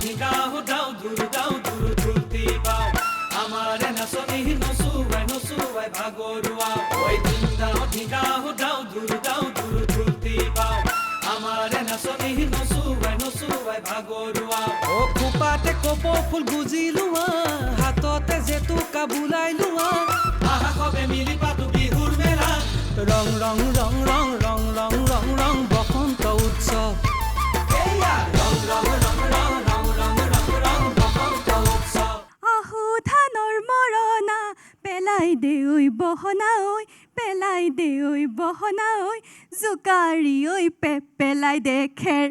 ধিগাও দাও দূৰ ধুলতি বাও আমাৰে নাচনি নচুৱাই ভাগৰুৱা ঐ ধিগাও দাও দূৰ ধুলতি বাও আমাৰে নাচনি নচুৱাই ভাগৰুৱা ও খোপাতে কপৌ ফুল গুজি লোৱা হাততে জেতুকা বুলাই লোৱা আহা কবে মিলি পাতো বিহুৰ মেলা ৰং ৰং ৰং ৰং ৰং ৰং ৰং ৰং বসন্ত উৎসৱ এয়া ৰং ৰং ৰং ৰং ৰং ৰং ৰং ৰং বসন্ত উৎসৱ আহু ধানৰ মৰণা পেলাই দে ঐ বহনা ঐ পেলাই দে ঐ বহনা ঐ জোকাৰি ঐ পেলাই দে খেৰ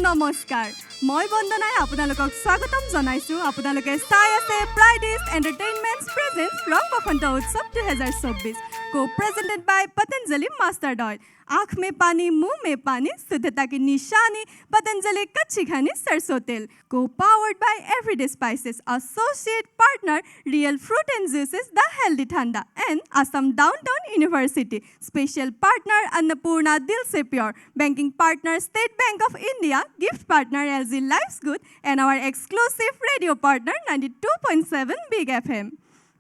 নমস্কাৰ মই বন্দনাই আপোনালোকক স্বাগতম জনাইছোঁ আপোনালোকে চাই আছে প্ৰাইডিছ এণ্টাৰটেইনমেণ্টছ প্ৰেজেণ্টছ ৰং বসন্ত উৎসৱ 2024 co-presented by Patanjali Mustard Oil आँख में पानी मुंह में पानी शुद्धता की निशानी पतंजलि कच्ची घनी सरसों तेल को powered by everyday spices associate partner real fruit and juices the healthy ठंडा and Assam downtown university special partner Annapurna दिल से pure banking partner State Bank of India gift partner LG life's good and our exclusive radio partner 92.7 big FM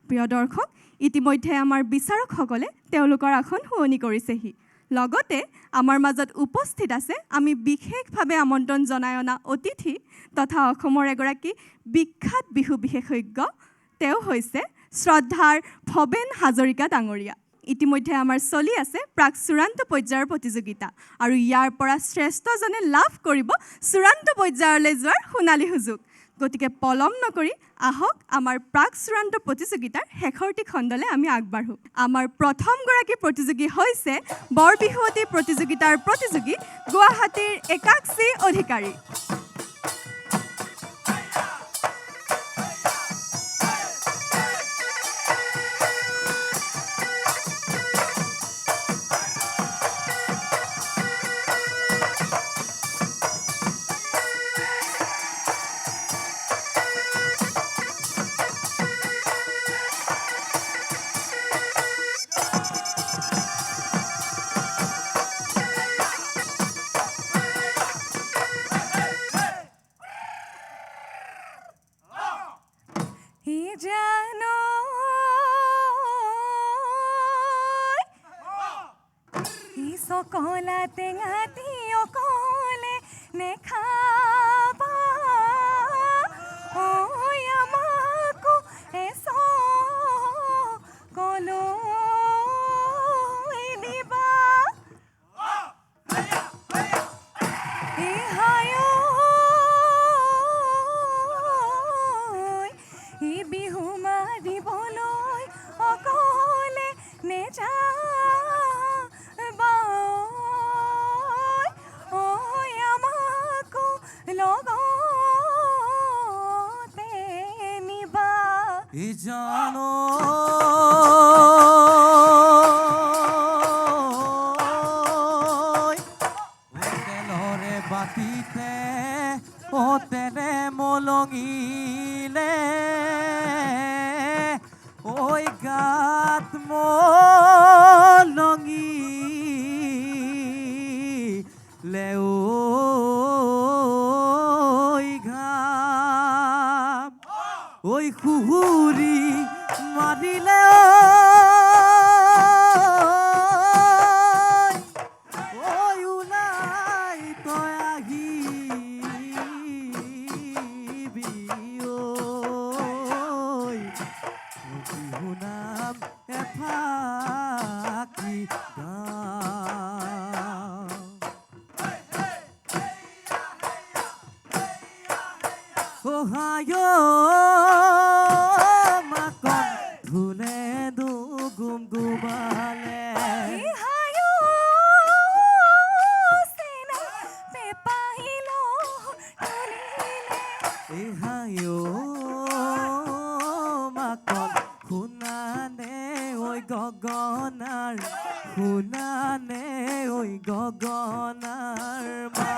प्रिय दर्शक ইতিমধ্যে আমাৰ বিচাৰকসকলে তেওঁলোকৰ আসন শুৱনি কৰিছেহি লগতে আমাৰ মাজত উপস্থিত আছে আমি বিশেষভাৱে আমন্ত্ৰণ জনাই অনা অতিথি তথা অসমৰ এগৰাকী বিখ্যাত বিহু বিশেষজ্ঞ তেওঁ হৈছে শ্ৰদ্ধাৰ ভৱেন হাজৰিকা ডাঙৰীয়া ইতিমধ্যে আমাৰ চলি আছে প্ৰাক চূড়ান্ত পৰ্যায়ৰ প্ৰতিযোগিতা আৰু ইয়াৰ পৰা শ্ৰেষ্ঠজনে লাভ কৰিব চূড়ান্ত পৰ্যায়লৈ যোৱাৰ সোণালী সুযোগ গতিকে পলম নকৰি আহক আমাৰ প্ৰাক চূড়ান্ত প্ৰতিযোগিতাৰ শেষৰটি খণ্ডলৈ আমি আগবাঢ়ো আমাৰ প্ৰথমগৰাকী প্ৰতিযোগী হৈছে বৰবিহুৱতী প্ৰতিযোগিতাৰ প্ৰতিযোগী গুৱাহাটীৰ একাক্ষী অধিকাৰী সকলা টেঙাতি অকলে নেখাবা ঐ আমাকো এস কলো দিবা ই বিহু মাৰিবলৈ অকলে নেযা জানো তেলৰে বাতিতে ও তেনে মলঙিলে ঐ গাত মলঙিলে ঐ খুহুৰি মাৰিলে ঐ ওলাই তই আহিবি ঐ বিহু নাম এফাকি Ohio makon dhule du gum gumale Ohio sena pe pahilo dhulile Ohio makon hunane oi gogonar hunane oi gogonar ma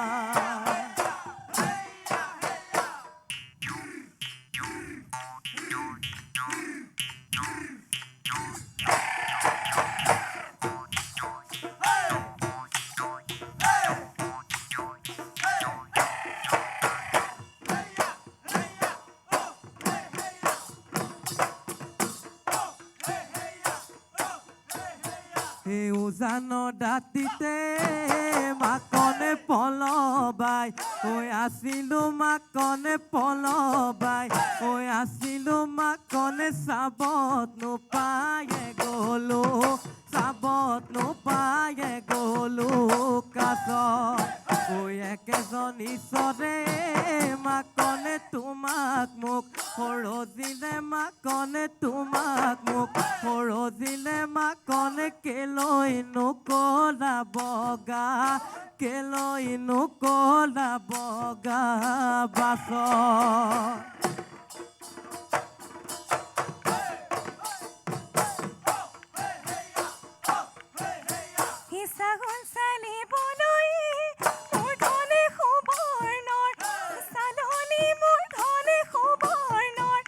এই উজানৰ দাঁতিতে মাকনে পলবাই ঐ আছিলো মাকনে পলবাই ঐ আছিলো মাকনে চাবত নোপায়ে গলো চাবত নোপায়ে গলো কাছ ঐ একেজন ঈশ্বৰে মাকনে তোমাক মোক সৰজিলে মাকনে তোমাক মোক সৰজিলে মাকনে কেলৈ নকলা বগা কেলৈ নকলা বগা বাছ ছাগল চালিবলৈ মোৰ ধনে সুবৰ্ণৰ চালনি মোৰ ধনে সুবৰ্ণৰ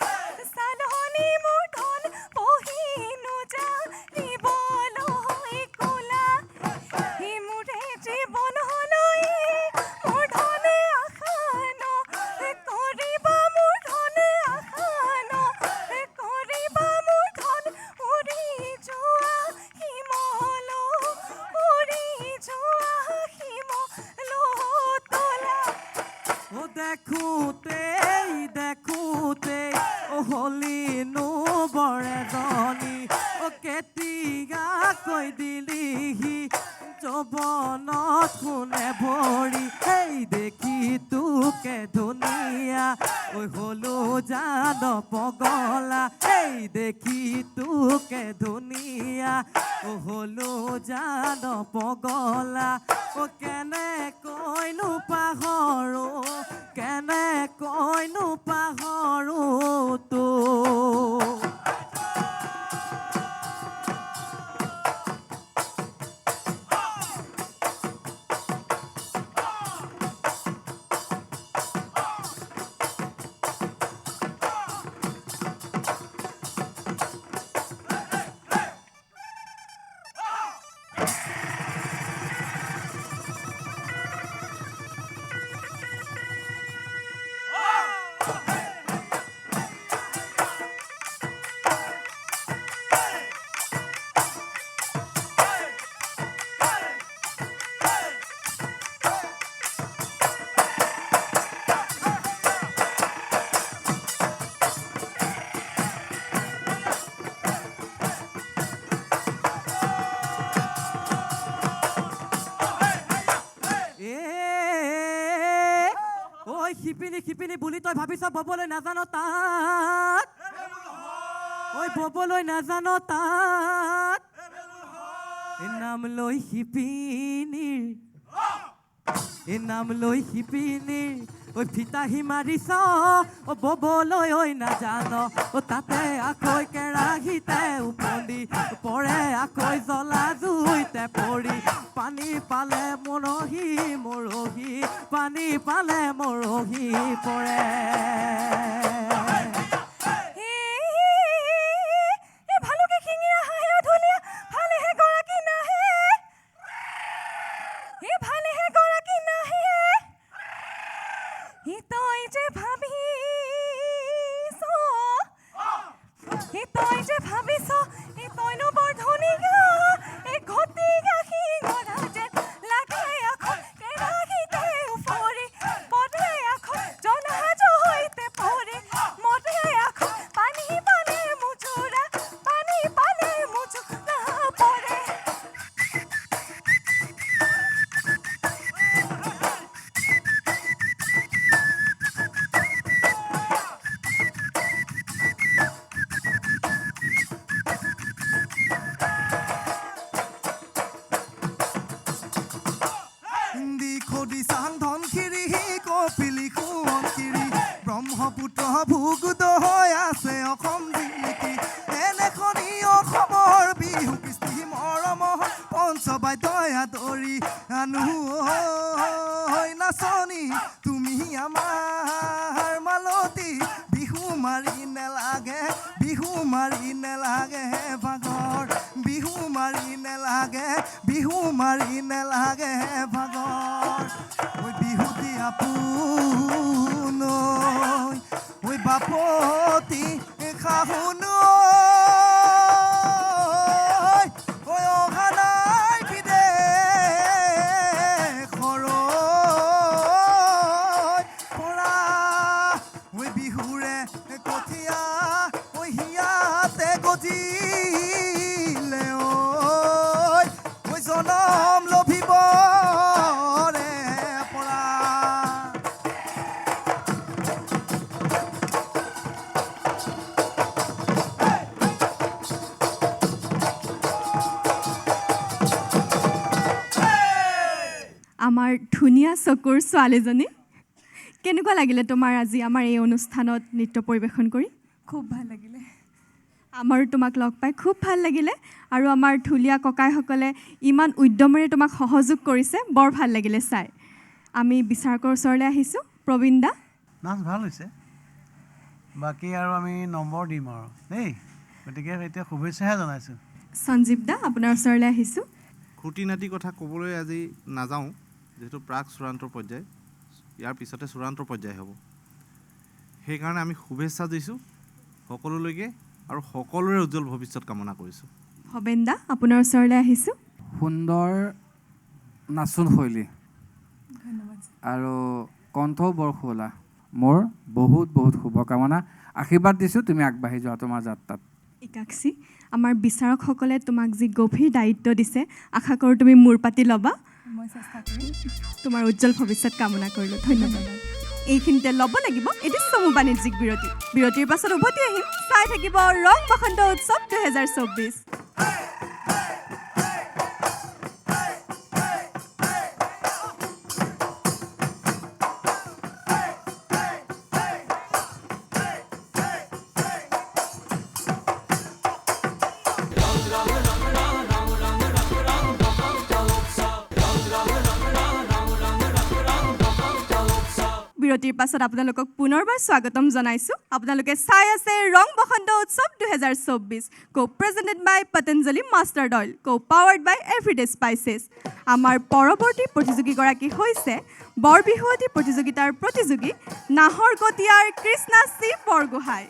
চালনি মোৰ ধন পহিনো জানিবলৈ কোলা হে মোৰে জীৱনলৈ মোৰ ধনে আশান কৰিবা মোৰ ধনে আশান কৰিবা মোৰ ধন উৰি যোৱা হিমল উৰি যোৱা হিমল তোলা ও দেখোতে হলিনো বৰেজনী ও কেতিয়াকৈ দিলিহি যৌৱনত কোনে ভৰি সেই দেখি তোকে ধুনীয়া ঐ হলো জান পগলা এই দেখি তোকে ধুনীয়া ও হলো জান পগলা ও কেনেকৈনো পাহৰো কেনেকৈনো পাহৰো তো শিপিনী বুলি তই ভাবিছ ববলৈ নাজানো তাত ঐ ববলৈ নাজানো তাত নাম লৈ শিপিনীৰ নাম লৈ শিপিনীৰ ঐ ফিতাহি মাৰিছ ও ববলৈ ঐ নাজানো ও তাতে আকৈ কেৰাহীতে উপন্দি পৰে আকৈ জ্বলা জুইতে পৰি পানী পালে মৰহি মৰহি পানী পালে মৰহি পৰে ভালুকে শিঙিৰা হাঁহে ধুনীয়া ভালেহে গৰাকী নাহে ভালেহে গৰাকী নাহে তই যে ভাবিছ তই যে ভাবিছ তইনো বৰ ধুনীয়া ঘটি গাখি গৰা যেন লাগে এখন কেৰাহীতে উফৰি পৰে এখন জনাজ হৈতে পৰি মৰে এখন পানী পালে মুজুৰা পৰে ব্ৰহ্মপুত্ৰ ভূগুদ হৈ আছে অসম জিলিকি এনেখনি অসমৰ বিহু কৃষ্টি মৰম পঞ্চবাদ্যই আদৰি আনো নাচনি তুমি আমাৰ মালতী বিহু মাৰি নেলাগে ভাগৰ বিহু মাৰি নেলাগে ভাগৰ ঐ বিহুতি আপোন ঐ বাপতি খাহুন ঐ অঘানা চকুৰ ছোৱালীজনী কেনেকুৱা লাগিলে তোমাৰ আজি আমাৰ এই অনুষ্ঠানত নৃত্য পৰিৱেশন কৰি খুব ভাল লাগিলে আমাৰো তোমাক লগ পাই খুব ভাল লাগিলে আৰু আমাৰ ঢুলীয়া ককাইসকলে ইমান উদ্যমেৰে তোমাক সহযোগ কৰিছে বৰ ভাল লাগিলে চাই আমি বিচাৰকৰ ওচৰলৈ আহিছোঁ প্ৰবীণ দা নাচ ভাল হৈছে বাকী আৰু আমি নম্বৰ দিম আৰু দেই গতিকে এতিয়া শুভেচ্ছাহে জনাইছোঁ সঞ্জীৱ দা আপোনাৰ ওচৰলৈ আহিছোঁ খুঁটি নাটি কথা ক'বলৈ আজি নাযাওঁ যিহেতু প্ৰাক চূড়ান্ত পৰ্যায় ইয়াৰ পিছতে চূড়ান্ত পৰ্যায় হ'ব সেইকাৰণে আমি শুভেচ্ছা দিছোঁ সকলোলৈকে আৰু সকলোৰে উজ্জ্বল ভৱিষ্যত কামনা কৰিছোঁ ভৱেন দা আপোনাৰ ওচৰলৈ আহিছোঁ সুন্দৰ নাচোন শৈলী আৰু কণ্ঠও বৰ শুৱলা মোৰ বহুত বহুত শুভকামনা আশীৰ্বাদ দিছোঁ তুমি আগবাঢ়ি যোৱা তোমাৰ যাত্ৰাত একাক্ষী আমাৰ বিচাৰকসকলে তোমাক যি গভীৰ দায়িত্ব দিছে আশা কৰোঁ তুমি মূৰ পাতি ল'বা মই চেষ্টা কৰিম তোমাৰ উজ্জ্বল ভৱিষ্যত কামনা কৰিলোঁ ধন্যবাদ এইখিনিতে ল'ব লাগিব এটি চমু বাণিজ্যিক বিৰতিৰ পাছত উভতি আহিম চাই থাকিব ৰং বসন্ত উৎসৱ 2024 বিৰতিৰ পাছত আপোনালোকক পুনৰবাৰ স্বাগতম জনাইছোঁ আপোনালোকে চাই আছে ৰং বসন্ত উৎসৱ 2024 কো প্ৰেজেণ্টেড বাই পতঞ্জলি মাষ্টাৰ্ড অইল কো পাৱাৰ্ড বাই এভৰিডে স্পাইচেছ আমাৰ পৰৱৰ্তী প্ৰতিযোগীগৰাকী হৈছে বৰবিহুৱতী প্ৰতিযোগিতাৰ প্ৰতিযোগী নাহৰকটীয়াৰ কৃষ্ণা চি বৰগোহাঁই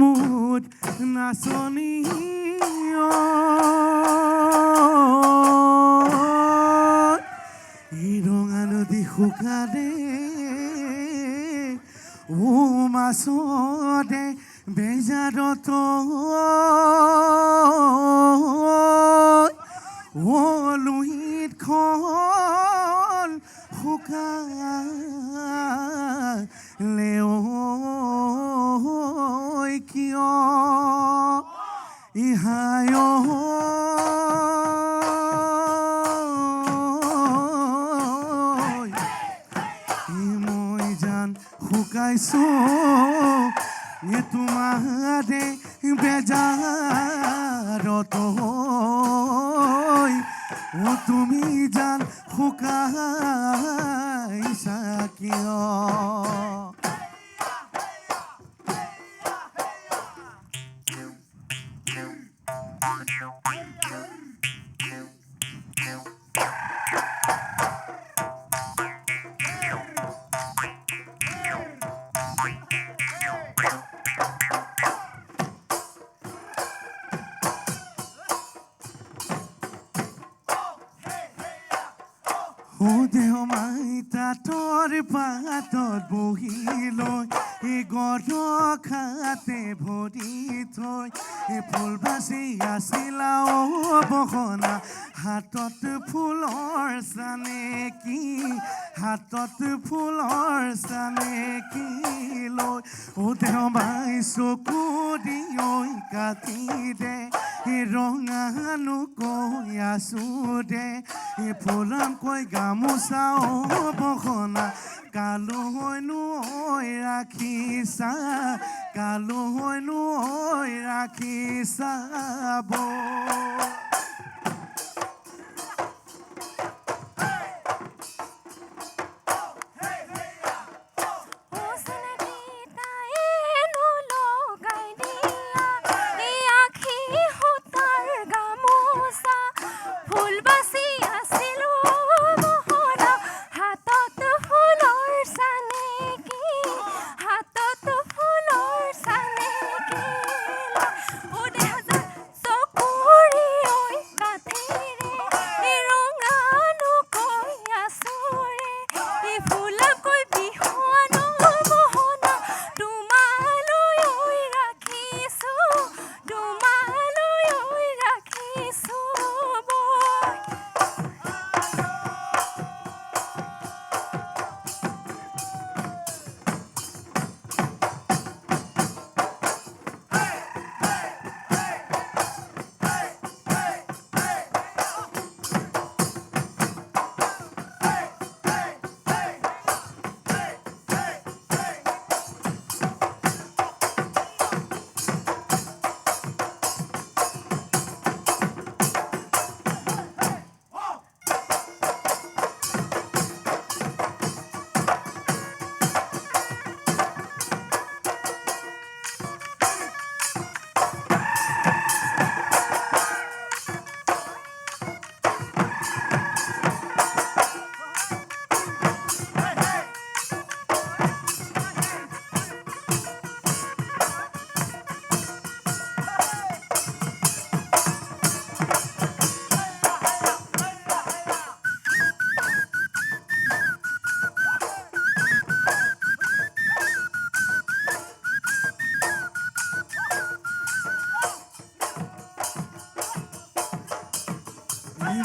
মুঠ নাচনী এই ৰঙা নদী শুকানে মাছতে বেজাৰত লুহিত খন শুকালেও কিয় ইহায় মই জান শুকাইছো তোমাৰে বেজাৰত তুমি জান শুকাইছা কিয় দেহ মাই তাঁতৰ পাতত বহি লৈ গধ খাতে ভৰি থৈ ফুল বাচি আছিলা বহনা হাতত ফুলৰ চানেকি হাতত ফুলৰ চানেকি লৈ দেহ মাই চকু দি কাটি দে ৰঙানো কৈ আছো দে ফুলাম কৈ গামোচাও বহনা কালো হয়নো ঐ ৰাখিছা কালো হয়নো ঐ ৰাখিছা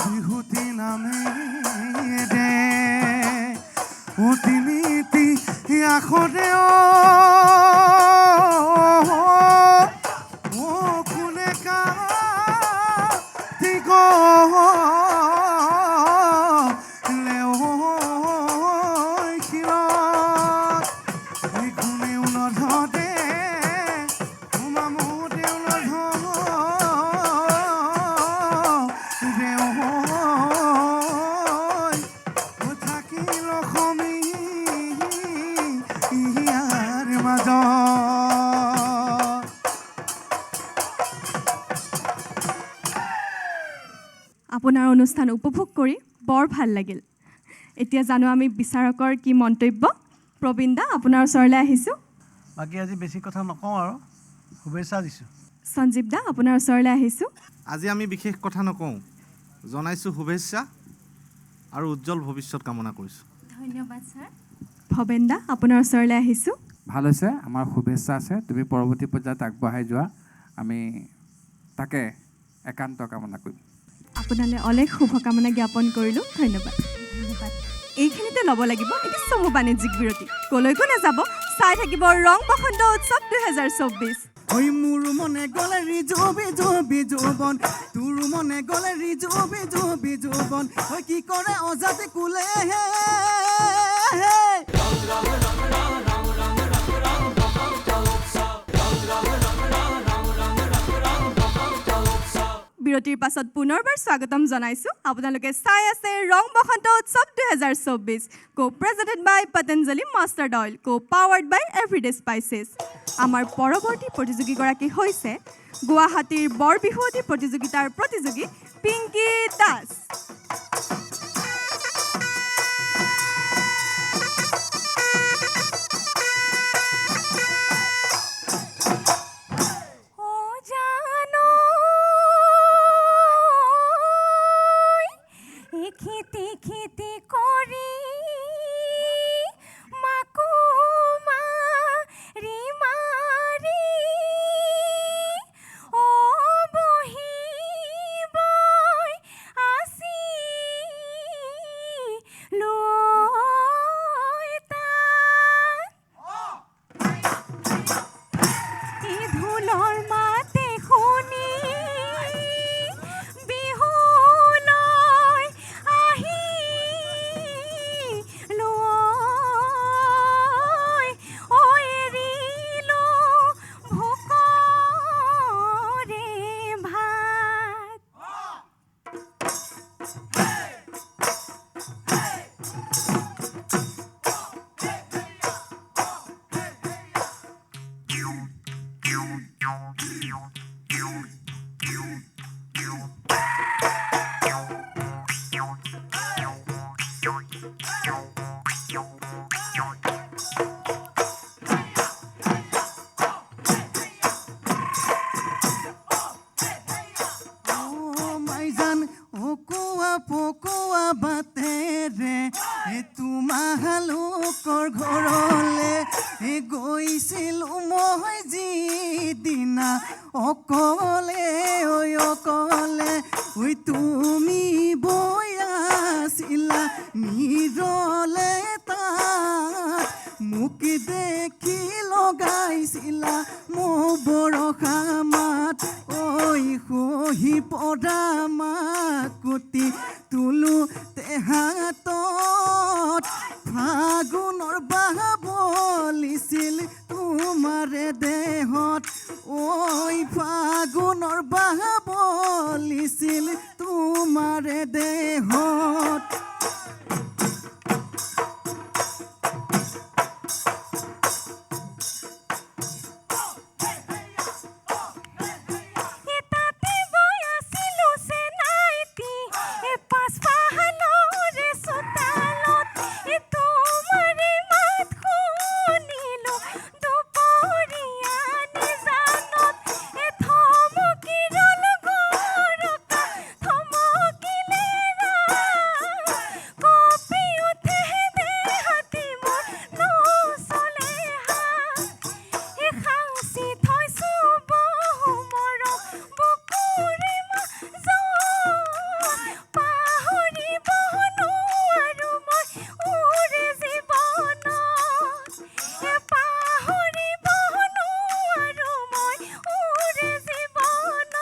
বিহুতি নামে দে অতিনীতি আখৰে ও কোনে কাটি গ'লে শিৰত এই কোনেও নধৰে মামুদেও আপোনাৰ অনুষ্ঠান উপভোগ কৰি বৰ ভাল লাগিল এতিয়া জানো আমি বিচাৰকৰ কি মন্তব্য প্ৰবীণ দা আপোনাৰ ওচৰলৈ আহিছোঁ বাকী আজি বেছি কথা নকওঁ আৰু শুভেচ্ছা দিছোঁ সঞ্জীৱ দা আপোনাৰ ওচৰলৈ আহিছোঁ আজি আমি বিশেষ কথা নকওঁ জনাইছোঁ শুভেচ্ছা আৰু উজ্জ্বল ভৱিষ্যত কামনা কৰিছোঁ ধন্যবাদ ছাৰ ভৱেন দা আপোনাৰ ওচৰলৈ আহিছোঁ ভাল হৈছে আমাৰ শুভেচ্ছা আছে তুমি পৰৱৰ্তী পৰ্যায়ত আগবঢ়াই যোৱা আমি তাকে একান্ত কামনা কৰিম আপোনালৈ অলেখ শুভকামনা জ্ঞাপন কৰিলোঁ ধন্যবাদ ধন্যবাদ এইখিনিতে ল'ব লাগিব এটি চমু বাণিজ্যিক বিৰতি কলৈকো নাযাব চাই থাকিব ৰং বসন্ত উৎসৱ 2024 ঐ মোৰ মনে গ'লে ৰিজুবি জুবি জুবন তোৰ মনে গ'লে ৰিজুবি জুবি জুবন ঐ কি কৰে অজাতে কুলে হে বিৰতিৰ পাছত পুনৰবাৰ স্বাগতম জনাইছোঁ আপোনালোকে চাই আছে ৰং বসন্ত উৎসৱ 2024 কো প্ৰেজেন্টেড বাই পতঞ্জলি মাষ্টাৰ্ড অইল কো পাৱাৰ্ড বাই এভৰিডে স্পাইচেছ আমাৰ পৰৱৰ্তী প্ৰতিযোগীগৰাকী হৈছে গুৱাহাটীৰ বৰবিহুৱতী প্ৰতিযোগিতাৰ প্ৰতিযোগী পিংকি দাস খেতি কৰি মাকো মাৰি মাৰি অ বহিবই আছ অকোৱা পকোৱা বাটেৰে তোমালোকৰ ঘৰলে গৈছিলোঁ মই যিদিনা অকলে অকলে তুমি বৈ আছিলা নিৰলে তাত মোক দেখি লগাইছিলা মোৰ বৰষা মাত সহি পৰা মাকুতি তোলোতে হাতত ফাগুনৰ বাহ বলিছিল তোমাৰে দেহত ফাগুনৰ বাহ বলিছিল তোমাৰে দেহত এটাতে বৈ আছিলো চেনাইতি পাছফালৰে চোতালত তোমাৰে মাত শুনিলো দুপৰীয়া নিজানত থমকি ৰল গৰকা থমকিলে কপি উঠে দেহাতি মোৰ নচলে সাঁচি থৈছো বহু মৰম বুকুৰে মাজত পাহৰিব নোৱাৰো মই উৰে জীৱনত পাহৰিব নোৱাৰো মই উৰে জীৱনত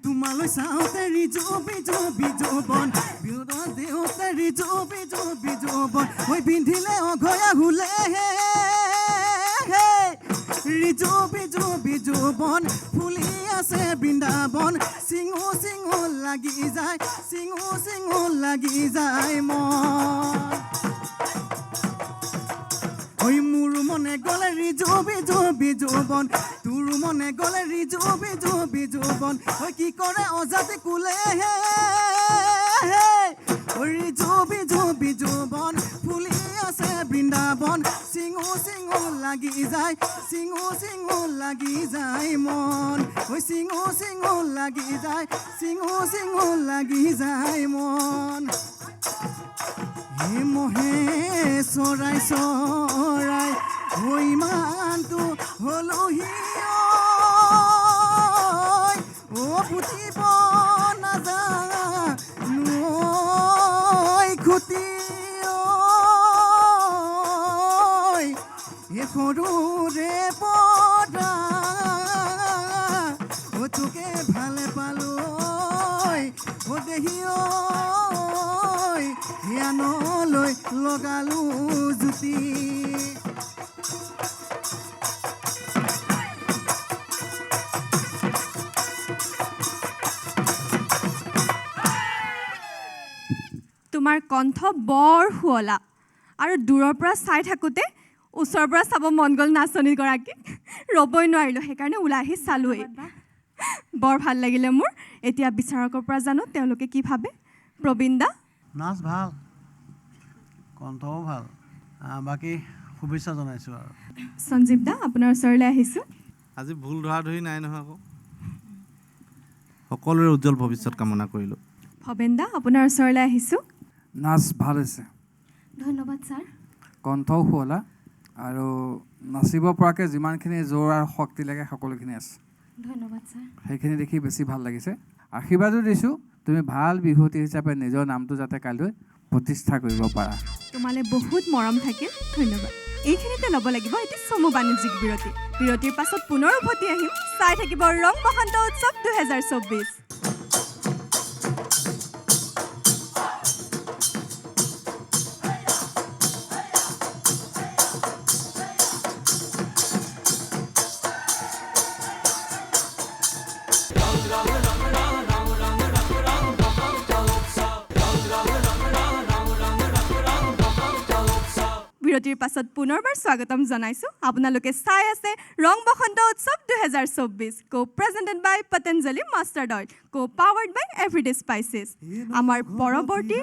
তোমালৈ চাওঁতে ৰিজবি জবি যৌৱন বিউৰ দেওঁতে ৰিজবি জবি যৌৱন পিন্ধিলে অঘয়া হুলে ৰিজবি জবি যৌৱন ফুলি আছে বৃন্দাবন চিঙো চিঙো লাগি যায় চিঙো চিঙো লাগি যায় মোৰ মনে গ'লে ৰিজবি জবি যৌৱন তোৰ মনে গ'লে ৰিজবি জবি যৌৱন কি কৰে অজাতি কোলে ৰিজবি জবি যৌৱন ফুলি আছে বৃন্দাবন চিঙো চিঙো লাগি যায় চিঙো চিঙো লাগি যায় মন চিঙো চিঙো লাগি যায় চিঙো চিঙো লাগি যায় মন মহে চৰাই চৰাই ইমানটো হলহি ফুটিব নাজানো খুটি সৰুৰে পদা তোকে ভালে পালো দেহি গানলৈ লগালো জুতি তোমাৰ কণ্ঠ বৰ শুৱলা আৰু দূৰৰ পৰা চাই থাকোঁতে ওচৰৰ পৰা চাব মন গ'ল নাচনীগৰাকীক ৰ'বই নোৱাৰিলোঁ সেইকাৰণে ওলাই আহি চালোঁৱেই বৰ ভাল লাগিলে মোৰ এতিয়া বিচাৰকৰ পৰা জানো তেওঁলোকে কি ভাবে প্ৰবীণ দা নাচ ভাল কণ্ঠও ভাল বাকী শুভেচ্ছা জনাইছোঁ আৰু সঞ্জীৱ দা আপোনাৰ ওচৰলৈ আহিছোঁ আজি ভুল ধৰা-ধৰি নাই নহয় আকৌ সকলোৰে উজ্জ্বল ভৱিষ্যত কামনা কৰিলোঁ ভৱেন দা আপোনাৰ ওচৰলৈ আহিছোঁ নাচ ভাল হৈছে ধন্যবাদ ছাৰ কণ্ঠও শুৱলা আৰু নাচিব পৰাকৈ যিমানখিনি জোৰ আৰু শক্তি লাগে সকলোখিনি আছে ধন্যবাদ ছাৰ সেইখিনি দেখি বেছি ভাল লাগিছে আশীৰ্বাদো দিছোঁ তুমি ভাল বিহুৱতী হিচাপে নিজৰ নামটো যাতে কাইলৈ প্ৰতিষ্ঠা কৰিব পাৰা তোমালৈ বহুত মৰম থাকিল ধন্যবাদ এইখিনিতে ল'ব লাগিব এটি চমু বাণিজ্যিক বিৰতিৰ পাছত পুনৰ উভতি আহিম চাই থাকিব ৰং বসন্ত উৎসৱ 2024 বিৰতিৰ পাছত পুনৰবাৰ স্বাগতম জনাইছোঁ আপোনালোকে চাই আছে ৰং বসন্ত উৎসৱ 2024 কো প্ৰেজেণ্টেড বাই পতঞ্জলি মাষ্টাৰ্ড অইল কো পাৱাৰ্ড বাই এভৰিডে স্পাইচেছ আমাৰ পৰৱৰ্তী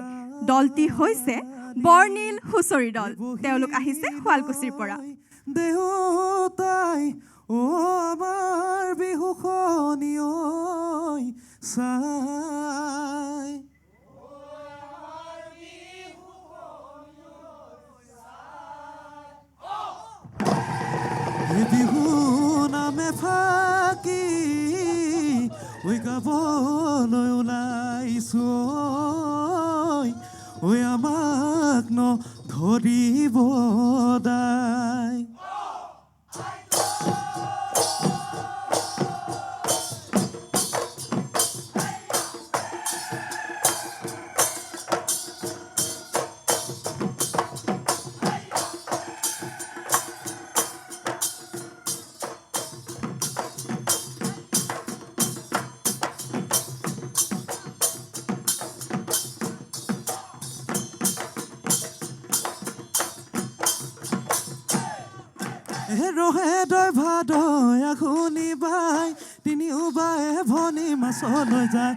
দলটি হৈছে বৰ্ণিল হুঁচৰি দল তেওঁলোক আহিছে শুৱালকুছিৰ পৰা দেউতাই অ আমাৰ বিহুখনি ঐ চাই বিহু নামে ফাকি ঐ গাবলৈ ওলাইছো ঐ আমাক ন ধৰিব দাই ৰহে দয় ভাদয় আঘোণি বাই তিনিও বায়ে ভনী মাছলৈ যায়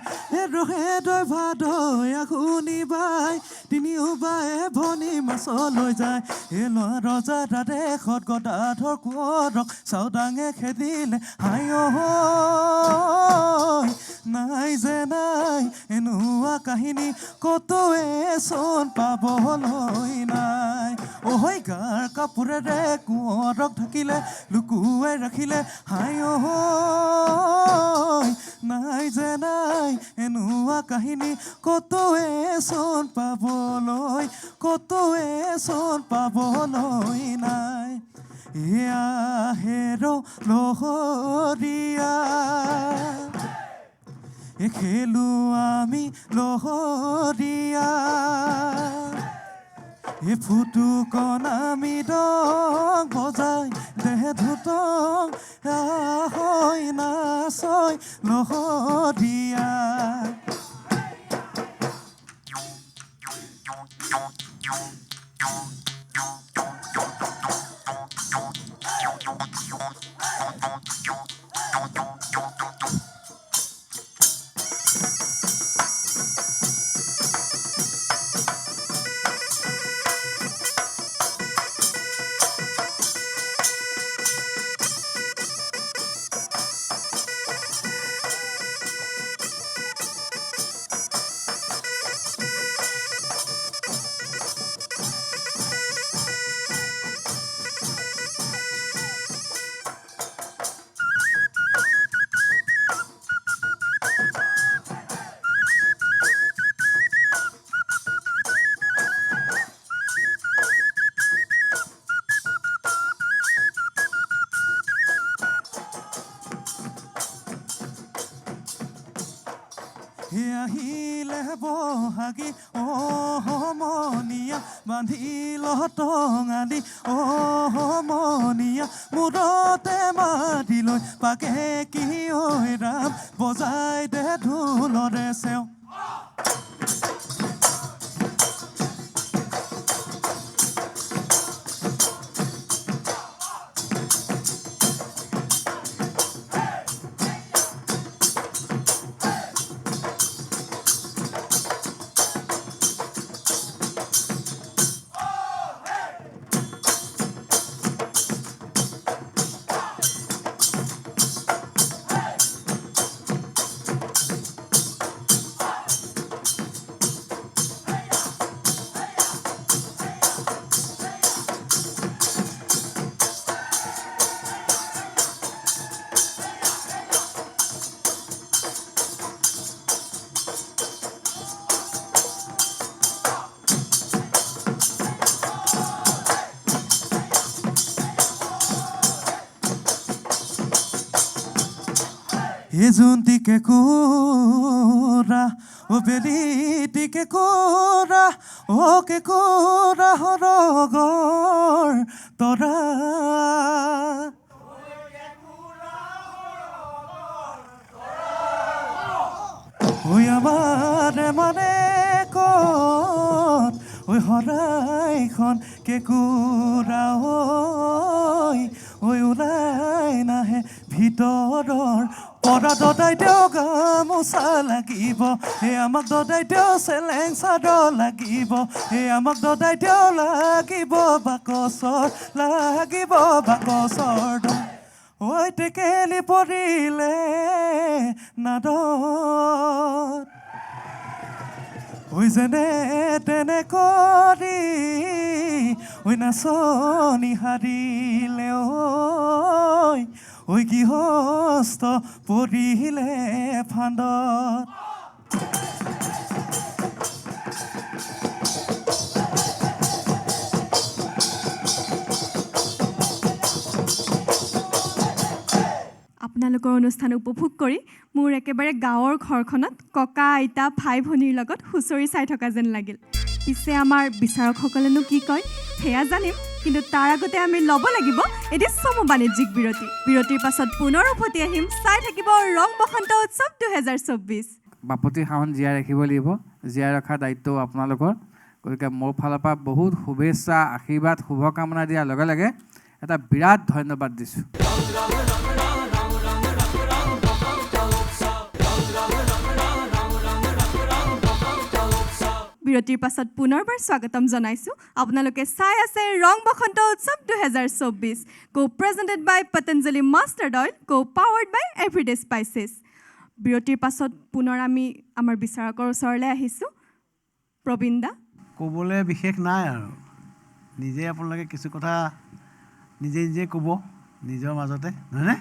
ৰহে দয় ভাদয় আঘোণি বাই তিনিও বায়ে ভনী মাছলৈ যায় ল'ৰা ৰজা দেশত গদাধৰ কোঁৱৰক চাওদাঙে খেদিলে হাই নাই যে নাই এনেকুৱা কাহিনী কতোৱে চোন পাবলৈ নাই গাৰ কাপোৰেৰে কোঁৱৰক ঢাকিলে লুকুৱাই ৰাখিলে হাই নাই যে নাই এনেকুৱা কাহিনী কতোৱে চোন পাবলৈ নাই এয়া হেৰ লহৰীয়া খেলো আমি লহৰীয়া ফুটুকণ আমি ডং বজাই দেহ ধুতং হয় নাচয় লহৰীয়া হে আহিলে বহাগী সমনীয়া বান্ধিল টঙালি সমনীয়া মূৰতে মাতি লৈ পাকে কি ঐ ৰাম বজাই দে ঢোলৰে চেও জুন্তিকে কোৰা ও বেলিটিকে কোৰা ওকে কোৰা হৰগৰ তৰা ওই আমাৰে মানে কত ওই হৰাইখন কেকুৰা ঐ ওলাই নাহে ভিতৰৰ পৰা দদাই তেওঁ গামোচা লাগিব হে আমাক দদাই তেওঁ চেলেং চাদৰ লাগিব হে আমাক দদাই তেওঁ লাগিব বাকচৰ ঐ টেকেলি পৰিলে নাদত ঐ যেনে তেনে কৰি ঐ নাচনি হাৰিলে ঐ গৃহস্থ পৰিলে ফান্দত আপোনালোকৰ অনুষ্ঠান উপভোগ কৰি মোৰ একেবাৰে গাঁৱৰ ঘৰখনত ককা আইতা ভাই ভনীৰ লগত হুঁচৰি চাই থকা যেন লাগিল পিছে আমাৰ বিচাৰকসকলেনো কি কয় সেয়া জানিম কিন্তু তাৰ আগতে আমি ল'ব লাগিব এটি চমু বাণিজ্যিক বিৰতিৰ পাছত পুনৰ উভতি আহিম চাই থাকিব ৰং বসন্ত উৎসৱ 2024 বাপতি সাহন জীয়াই ৰাখিব লাগিব জীয়াই ৰখাৰ দায়িত্বও আপোনালোকৰ গতিকে মোৰ ফালৰ পৰা বহুত শুভেচ্ছা আশীৰ্বাদ শুভকামনা দিয়াৰ লগে লগে এটা বিৰাট ধন্যবাদ দিছোঁ বিৰতিৰ পাছত পুনৰবাৰ স্বাগতম জনাইছোঁ আপোনালোকে চাই আছে ৰং বসন্ত উৎসৱ 2024 কো প্ৰেজেণ্টেড বাই পতঞ্জলি মাষ্টাৰ্ড অইল কো পাৱাৰ্ড বাই এভৰিডে স্পাইচেছ বিৰতিৰ পাছত পুনৰ আমি আমাৰ বিচাৰকৰ ওচৰলৈ আহিছোঁ প্ৰবীণ দা ক'বলৈ বিশেষ নাই আৰু নিজে আপোনালোকে কিছু কথা নিজে ক'ব নিজৰ মাজতে নহয়নে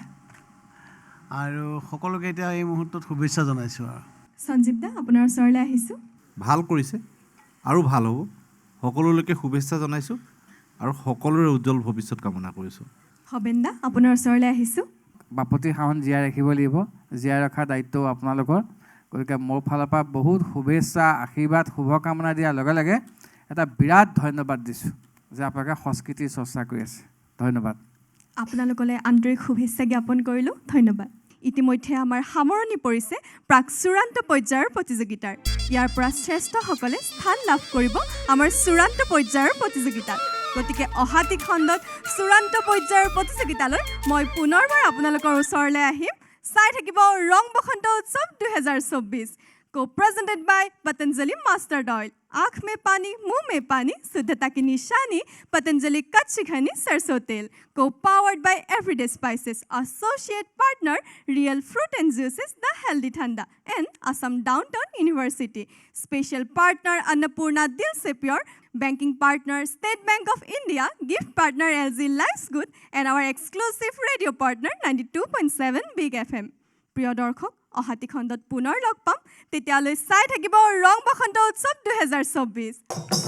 আৰু সকলোকে এতিয়া এই মুহূৰ্তত শুভেচ্ছা জনাইছোঁ আৰু সঞ্জীৱ দা আপোনাৰ ওচৰলৈ আহিছোঁ ভাল কৰিছে আৰু ভাল হ'ব সকলোলৈকে শুভেচ্ছা জনাইছোঁ আৰু সকলোৰে উজ্জ্বল ভৱিষ্যত কামনা কৰিছোঁ হবেন দা আপোনাৰ ওচৰলৈ আহিছোঁ বাপতি সাহন জীয়াই ৰাখিব লাগিব জীয়াই ৰখাৰ দায়িত্বও আপোনালোকৰ গতিকে মোৰ ফালৰ পৰা বহুত শুভেচ্ছা আশীৰ্বাদ শুভকামনা দিয়াৰ লগে লগে এটা বিৰাট ধন্যবাদ দিছোঁ যে আপোনালোকে সংস্কৃতিৰ চৰ্চা কৰি আছে ধন্যবাদ আপোনালোকলৈ আন্তৰিক শুভেচ্ছা জ্ঞাপন কৰিলোঁ ধন্যবাদ ইতিমধ্যে আমাৰ সামৰণি পৰিছে প্ৰাক চূড়ান্ত পৰ্যায়ৰ প্ৰতিযোগিতাৰ ইয়াৰ পৰা শ্ৰেষ্ঠসকলে স্থান লাভ কৰিব আমাৰ চূড়ান্ত পৰ্যায়ৰ প্ৰতিযোগিতাত গতিকে অহাতি খণ্ডত চূড়ান্ত পৰ্যায়ৰ প্ৰতিযোগিতালৈ মই পুনৰবাৰ আপোনালোকৰ ওচৰলৈ আহিম চাই থাকিব ৰং বসন্ত উৎসৱ 2024 को presented by Patanjali mastered oil आँख में पानी मुंह में पानी शुद्धता की निशानी पतंजलि कच्ची घनी सरसों तेल को powered by everyday spices associate partner real fruit and juices the healthy ठंडा and Assam downtown university special partner Annapurna दिल से pure banking partner State Bank of India gift partner LG life's good and our exclusive radio partner 92.7 big FM प्रिय दर्शक অহাতি খণ্ডত পুনৰ লগ পাম তেতিয়ালৈ চাই থাকিব ৰং বসন্ত উৎসৱ 2024